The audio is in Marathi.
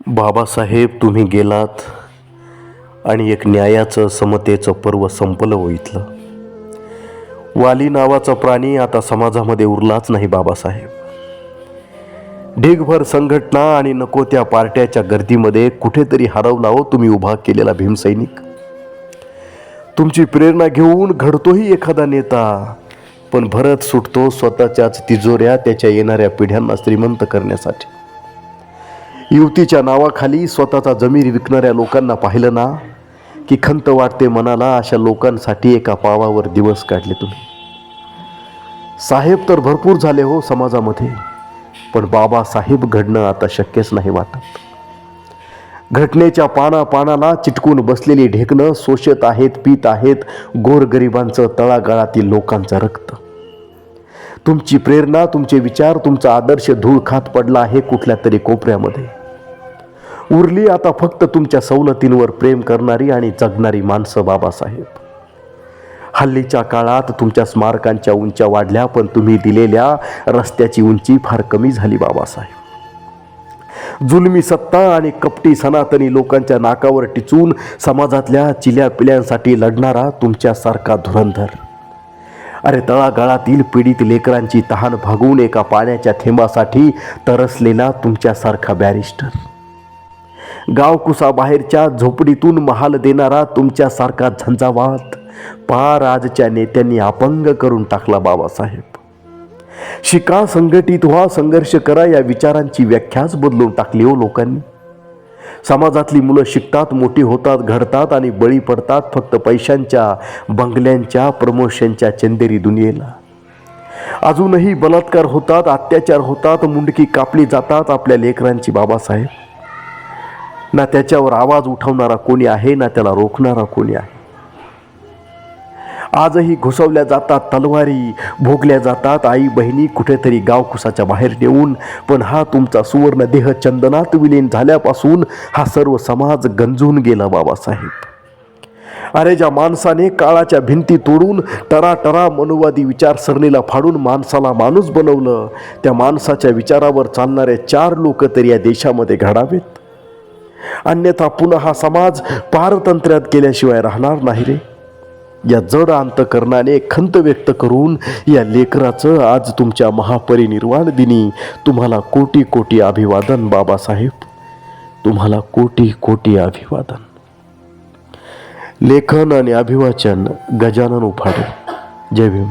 बाबासाहेब, तुम्ही गेलात आणि एक न्यायाचं समतेचं पर्व संपलं हो इथलं. वाली नावाचा प्राणी आता समाजामध्ये उरलाच नाही बाबासाहेब. ढीगभर संघटना आणि नको त्या पार्ट्याच्या गर्दीमध्ये कुठेतरी हरवला हो तुम्ही उभा केलेला भीमसैनिक. तुमची प्रेरणा घेऊन घडतोही एखादा नेता, पण भरत सुटतो स्वतःच्याच तिजोऱ्या त्याच्या येणाऱ्या पिढ्यांना श्रीमंत करण्यासाठी. युतीच्या नावाखाली स्वतःचा जमीर विकणाऱ्या लोकांना पाहिलं ना की खंत वाटते मनाला. अशा लोकांसाठी एका पावावर दिवस काढले तुम्ही. साहेब तर भरपूर झाले हो समाजामध्ये, पण बाबासाहेब घडणं आता शक्यच नाही वाटत. घटनेच्या पानाला चिटकून बसलेली ढेकणं शोषत आहेत, पीत आहेत गोरगरिबांचं, तळागाळातील लोकांचं रक्त. तुमची प्रेरणा, तुमचे विचार, तुमचा आदर्श धूळ खात पडला आहे कुठल्या तरी कोपऱ्यामध्ये. उरली आता फक्त तुमच्या सवलतींवर प्रेम करणारी आणि जगणारी माणसं बाबासाहेब. हल्लीच्या काळात तुमच्या स्मारकांच्या उंच्या वाढल्या, पण तुम्ही दिलेल्या रस्त्याची उंची फार कमी झाली बाबासाहेब. जुलमी सत्ता आणि कपटी सनातनी लोकांच्या नाकावर टिचून समाजातल्या चिल्या पिल्यांसाठी लढणारा तुमच्यासारखा धुरंधर. अरे, तळागाळातील पीडित लेकरांची तहान भागवून एका पाण्याच्या थेंबासाठी तरसलेला तुमच्यासारखा बॅरिस्टर. गावकुसाबाहेरच्या झोपडीतून महाल देणारा तुमच्यासारखा झंझावात पार आजच्या नेत्यांनी अपंग करून टाकला बाबासाहेब. शिका, संघटित व्हा, संघर्ष करा या विचारांची व्याख्याच बदलून टाकली हो लोकांनी. समाजातली मुलं शिकतात, मोठी होतात, घडतात आणि बळी पडतात फक्त पैशांच्या, बंगल्यांच्या, प्रमोशनच्या चंदेरी दुनियेला. अजूनही बलात्कार होतात, अत्याचार होतात, मुंडकी कापली जातात आपल्या लेकरांची बाबासाहेब. ना त्याच्यावर आवाज उठवणारा कोणी आहे, ना त्याला रोखणारा कोणी आहे. आजही घुसवल्या जातात तलवारी, भोगल्या जातात आई बहिणी कुठेतरी गावकुसाच्या बाहेर नेऊन. पण हा तुमचा सुवर्ण देह चंदनात विलीन झाल्यापासून हा सर्व समाज गंजून गेला बाबासाहेब. अरे, ज्या माणसाने काळाच्या भिंती तोडून टराटरा मनुवादी विचारसरणीला फाडून माणसाला माणूस बनवलं, त्या माणसाच्या विचारावर चालणारे 4 लोक तरी या देशामध्ये घडावेत. अन्यथा पुन्हा हा समाज पारतंत्र्यात केल्याशिवाय राहणार नाही रे. या जड अंतकरणाने खंत व्यक्त करून या लेकराचं आज तुमच्या महापरिनिर्वाण दिनी तुम्हाला कोटी कोटी अभिवादन बाबासाहेब. तुम्हाला कोटी कोटी अभिवादन. लेखन आणि अभिवाचन गजानन उफाडे. जय भीम.